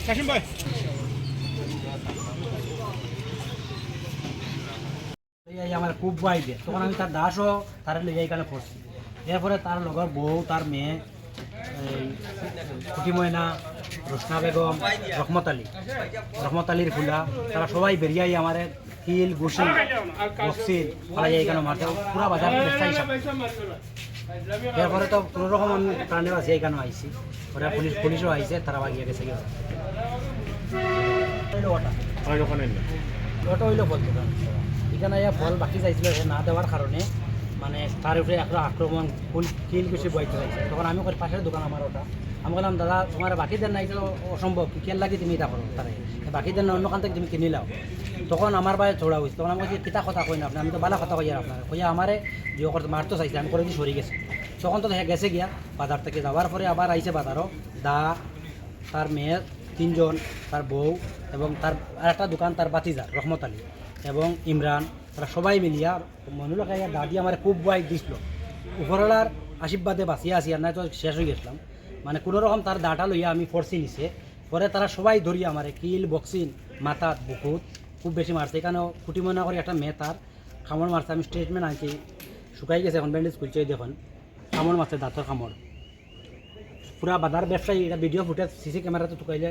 কাশিম ভাই আমার খুব বাইরে তখন আমি তার দাসও তার লিয়ে এখানে পড়ছি। এরপরে তার লগর বউ তার মেয়ে খুঁটি ময়না, রোশনা বেগম, রহমত আলীর ফুলা তারা সবাই বেরিয়াই আমার হিল ঘুষি বক্সিল ফলাই এখানে মারতে পুরা বাজার ব্যবসা হিসাব। এরপরে তো কোনো রকম আমি প্রাণেও আছে এখানেও আইসি, ওরা পুলিশও আইসে, তারা বাগিয়ে গেছে কি ওটা হইলো ফল দোকান। এখানে ফল বাকি চাইছিল না দেওয়ার কারণে মানে তার উপরে একটা আক্রমণ কিল বেশি বইতে চাইছে। তখন আমি পাশের দোকান আমার ওটা, আমি বললাম দাদা তোমার বাকি দেন না, এটা অসম্ভব, কেন লাগে তুমি এটা করো, তারা বাকি দেন না অন্যখান থেকে তুমি কিনে লাও। তখন আমার বাইরে ঝোড়া হয়েছে। তখন আমি বলছি কিতা কথা কই না আপনি, আমি তো বালা কথা কই আর আপনার কইয়া আমারে যে করতে মারতে চাইছে, আমি করে দিয়ে সরে গেছি। তখন তো দেখা গেছে গিয়া বাজার থেকে যাওয়ার পরে আবার আইসে বাজারও দা তার মেয়ে তিনজন, তার বউ এবং তার আরেকটা দোকান তার বাতিজার রহমত আলী এবং ইমরান, তারা সবাই মিলিয়া মনুলকে দাদি আমার খুব বাইক দিছিল। উপরওয়ালার আশীর্বাদে বাঁচিয়ে আসি আর নাই তো শেষ হয়ে গেছিলাম। মানে কোনো রকম তার দাটা লইয়া আমি ফোর্সি নিছে। পরে তারা সবাই ধরিয়া আমার কিল বক্সিন মাথাত বুকুত খুব বেশি মারছে। এখানেও খুঁটি ময়না করে একটা মেয়ে তার খামড় মারছে। আমি স্টেটমেন্ট আনছি, শুকাই গেছে এখন, ব্যান্ডেজ খুলছে দেখুন, খামড় মারছে দাঁতর খামড়। পুরা বাজার ব্যবসায়ী এটা ভিডিও ফুটেজ সিসি ক্যামেরাতে ঢুকাইলে